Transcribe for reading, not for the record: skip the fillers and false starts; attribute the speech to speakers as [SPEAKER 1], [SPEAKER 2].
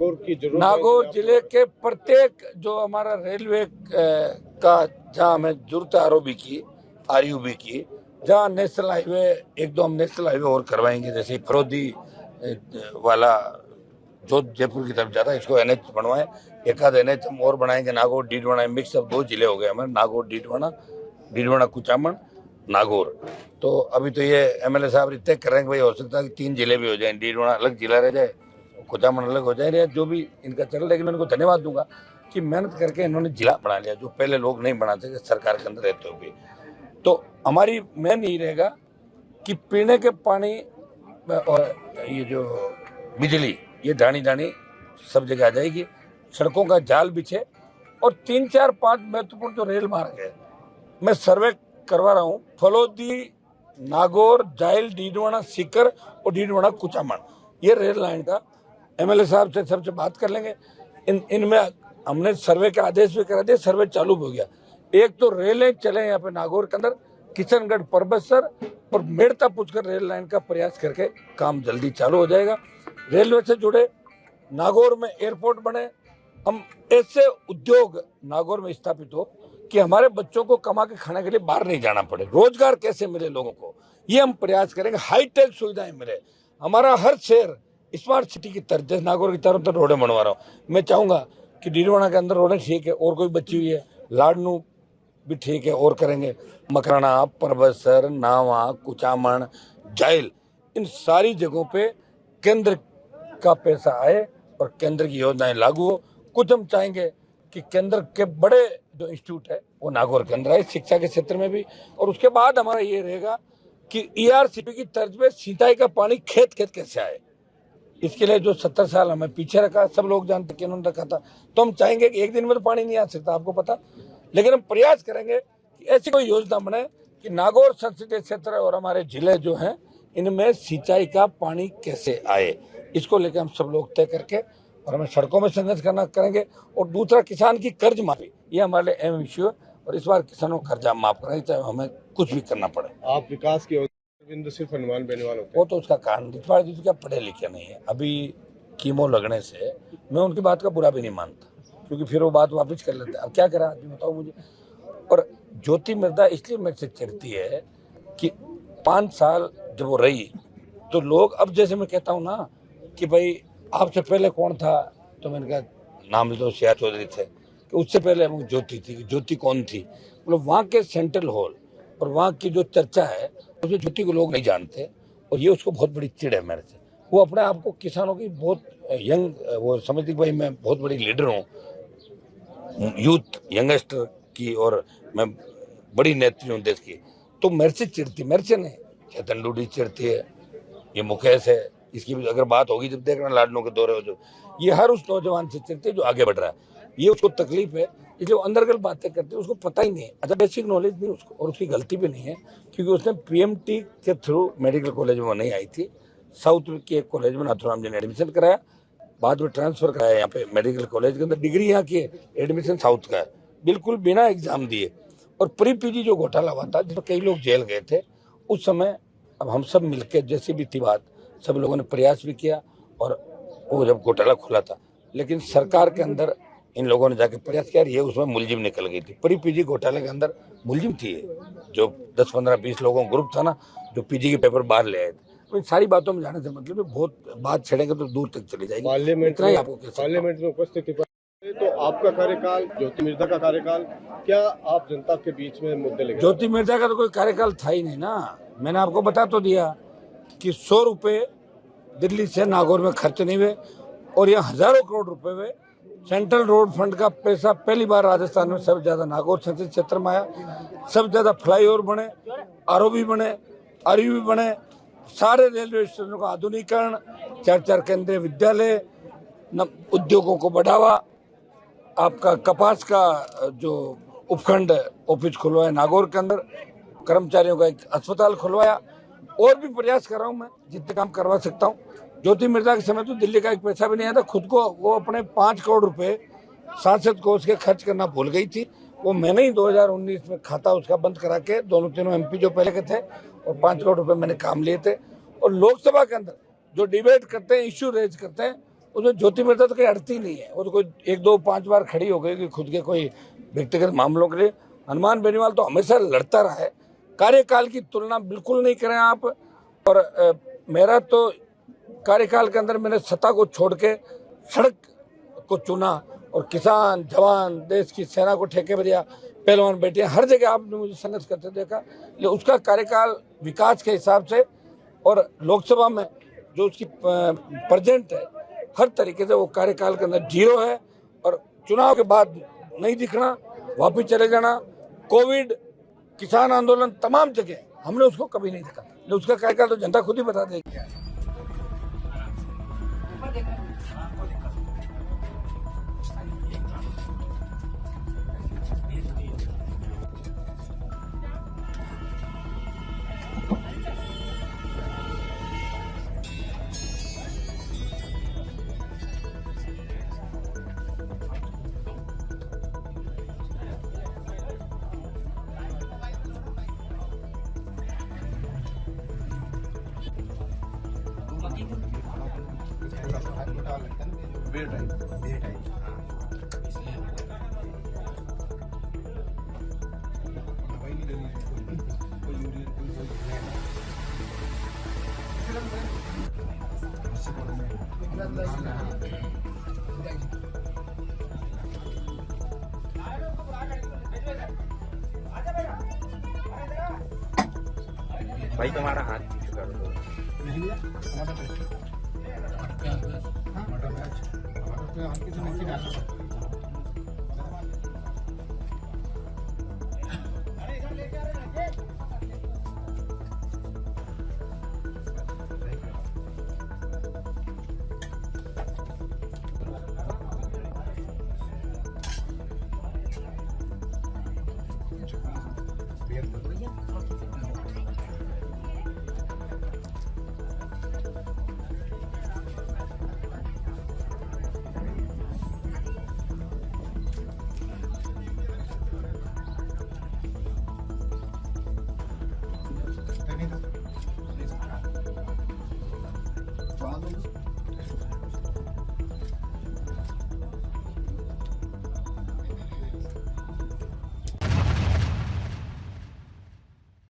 [SPEAKER 1] नागौर की जरूरत?
[SPEAKER 2] नागौर जिले के प्रत्येक जो हमारा रेलवे का जहाँ हमें जरूरत है आरओबी की, आरयूबी की, जहाँ नेशनल हाईवे एक दो हम नेशनल हाईवे और करवाएंगे, जैसे फरोदी वाला जो जयपुर की तरफ जाता है इसको एनएच बनवाएं, एक आध एनएच हम और बनाएंगे, नागौर डीडवाना मिक्स अब 2 जिले हो गए हमारे, नागौर डीडवाना कुचामन नागौर। तो अभी तो ये एमएलए साहब तय कर रहे हैं भाई हो सकता है कि 3 जिले भी हो जाए, डीडवाना अलग जिला रह जाए, कुचामन अलग हो जाए, जो भी इनका चल रहा है। लेकिन मैं उनको धन्यवाद दूंगा कि मेहनत करके इन्होंने जिला बना लिया, जो पहले लोग नहीं बना सके सरकार के अंदर रहते हुए। तो हमारी मेन यही रहेगा कि पीने के पानी और ये जो बिजली, ये ढाणी ढाणी सब जगह आ जाएगी, सड़कों का जाल बिछे, और 3 4 5 महत्वपूर्ण जो रेल मार्ग है मैं सर्वे करवा रहा हूँ, फलोदी, नागौर, जाइल, डीडवाना सीकर और डीडवाना कुचामन, ये रेल लाइन का एमएलए साहब से सबसे बात कर लेंगे। इनमें हमने सर्वे का आदेश भी करा दिया, सर्वे चालू हो गया। एक तो रेलें चले यहाँ पे नागौर के अंदर, किशनगढ़ परबतसर और मेड़ता पूछकर रेल लाइन का प्रयास करके काम जल्दी चालू हो जाएगा। रेलवे से जुड़े नागौर में एयरपोर्ट बने, हम ऐसे उद्योग नागौर में स्थापित हो कि हमारे बच्चों को कमा के खाने के लिए बाहर नहीं जाना पड़े, रोजगार कैसे मिले लोगों को, ये हम प्रयास करेंगे। हाईटेक सुविधाएं मिले, हमारा हर शहर स्मार्ट सिटी की तरह, जैसे नागौर की तरफ तो रोडें बनवा रहा हूँ, मैं चाहूंगा कि डीडवाना के अंदर रोडें ठीक है, और कोई बची हुई है, लाडनू भी ठीक है और करेंगे, मकराना, परबतसर, नावा, कुचामन, जाइल, इन सारी जगहों पे केंद्र का पैसा आए और केंद्र की योजनाएं लागू हो। कुछ हम चाहेंगे कि केंद्र के बड़े जो इंस्टीट्यूट है वो नागौर के अंदर आए, शिक्षा के क्षेत्र में भी, और उसके बाद हमारा ये रहेगा कि ईआरसीपी की तर्ज पे सिंचाई का पानी खेत खेत कैसे आए। इसके लिए जो 70 साल हमें पीछे रखा, सब लोग जानते कि उन्होंने रखा था, तो हम चाहेंगे कि एक दिन में तो पानी नहीं आ सकता, आपको पता, लेकिन हम प्रयास करेंगे कि ऐसी कोई योजना बने कि नागौर संसदीय क्षेत्र और हमारे जिले जो हैं इनमें सिंचाई का पानी कैसे आए, इसको लेकर हम सब लोग तय करके, और हमें सड़कों में संघर्ष करना करेंगे। और दूसरा, किसान की कर्ज माफी, ये हमारे लिए अहम इश्यू है, और इस बार किसानों को कर्जा माफ करेंगे चाहे हमें कुछ भी करना पड़े।
[SPEAKER 1] आप विकास की सिर्फ अनुमान बेनीवाल होते हैं,
[SPEAKER 2] वो तो उसका कारण क्या पढ़े लिखे नहीं है, अभी कीमो लगने से मैं उनकी बात का बुरा भी नहीं मानता, क्योंकि फिर वो बात वापस कर लेते हैं। अब क्या करा आदमी, बताओ मुझे। और ज्योति मिर्धा इसलिए मेरे से चिढ़ती है कि 5 साल जब वो रही तो लोग, अब जैसे मैं कहता हूँ ना कि भाई आपसे पहले कौन था, तो मैंने कहा नाम तो सिया चौधरी थे, कि उससे पहले हम ज्योति थी, ज्योति कौन थी, मतलब वहाँ के सेंट्रल हॉल और वहाँ की जो चर्चा है उसे ज्योति को लोग नहीं जानते, और ये उसको बहुत बड़ी चिढ़ है मेरे से। वो अपने आप को किसानों की बहुत यंग, वो समझती भाई मैं बहुत बड़ी लीडर हूँ यूथ यंगस्टर की, और मैं बड़ी नेत्री हूँ देश की, तो मेरे से चिढ़ती, मेरे से नहीं, चेतन डूडी चिढ़ती है, ये मुकेश है, इसकी भी अगर बात होगी जब देख रहे लाडनों के दौरे हो, जो ये हर उस नौजवान से चिढ़ते जो आगे बढ़ रहा है, ये उसको तकलीफ है, इसलिए वो अंदरगल बातें करते हैं, उसको पता ही नहीं है, अच्छा बेसिक नॉलेज नहीं उसको, और उसकी गलती भी नहीं है, क्योंकि उसने पीएमटी के थ्रू मेडिकल कॉलेज में नहीं आई थी, साउथ के एक कॉलेज में नाथुराम जी ने एडमिशन कराया, बाद में ट्रांसफर कराया यहाँ पे मेडिकल कॉलेज के अंदर, डिग्री यहाँ की है, एडमिशन साउथ का है, बिल्कुल बिना एग्जाम दिए। और प्री पीजी जो घोटाला हुआ था जिसमें कई लोग जेल गए थे उस समय, अब हम सब मिलकर, जैसी भी थी बात, सब लोगों ने प्रयास भी किया, और वो जब घोटाला खुला था, लेकिन सरकार के अंदर इन लोगों ने जाके प्रयास किया, ये उसमें मुलजिम निकल गई थी, प्री पीजी घोटाले के अंदर मुलजिम थी, जो 10 15 20 लोगों का ग्रुप था ना, जो पीजी के पेपर बाहर ले आए थे। इन सारी बातों में जाने से मतलब बहुत बात छेड़ेंगे तो दूर तक चली जाएगी।
[SPEAKER 1] पार्लियामेंट में उपस्थिति तो आपका कार्यकाल, ज्योति मिर्धा का कार्यकाल, क्या आप जनता के बीच में मुद्दे लेके?
[SPEAKER 2] ज्योति मिर्धा का तो कोई कार्यकाल था ही नहीं ना, मैंने आपको बता तो दिया कि 100 रुपये दिल्ली से नागौर में खर्च नहीं हुए, और यहाँ हजारों करोड़ रुपए हुए। सेंट्रल रोड फंड का पैसा पहली बार राजस्थान में सबसे ज्यादा नागौर संसदीय क्षेत्र में आया, सबसे ज्यादा फ्लाईओवर बने, आरओबी बने, आरयूबी बने, सारे रेलवे स्टेशनों का आधुनिकीकरण, 4 केंद्रीय विद्यालय, उद्योगों को बढ़ावा, आपका कपास का जो उपखंड ऑफिस खुलवाया नागौर के अंदर, कर्मचारियों का एक अस्पताल खुलवाया, और भी प्रयास कर रहा हूँ मैं जितने काम करवा सकता हूँ। ज्योति मिर्धा के समय तो दिल्ली का एक पैसा भी नहीं आया था, खुद को वो अपने 5 करोड़ रुपए सांसद कोष के खर्च करना भूल गई थी, वो मैंने ही 2019 में खाता उसका बंद करा के, दोनों तीनों एमपी जो पहले के थे, और 5 करोड़ रुपए मैंने काम लिए थे। और लोकसभा के अंदर जो डिबेट करते हैं, इश्यू रेज करते हैं, उसमें ज्योति मिर्धा तो कोई अड़ती नहीं है, वो तो कोई 1 2 5 बार खड़ी हो गई कि खुद के कोई व्यक्तिगत मामलों के लिए। हनुमान बेनीवाल तो हमेशा लड़ता रहा है, कार्यकाल की तुलना बिल्कुल नहीं करें आप। और मेरा तो कार्यकाल के अंदर मैंने सत्ता को छोड़ के सड़क को चुना और किसान जवान देश की सेना को ठेके पर दिया, पहलवान बेटियां हर जगह आपने मुझे संघर्ष करते देखा। ये उसका कार्यकाल विकास के हिसाब से और लोकसभा में जो उसकी प्रेजेंट है हर तरीके से वो कार्यकाल के अंदर 0 है। और चुनाव के बाद नहीं दिखना, वापिस चले जाना, कोविड, किसान आंदोलन, तमाम जगह हमने उसको कभी नहीं देखा। उसका कार्यकाल तो जनता खुद ही बता देगी।
[SPEAKER 3] भाई तुम्हारा हाथ पीछे कर दो।
[SPEAKER 4] टमाटर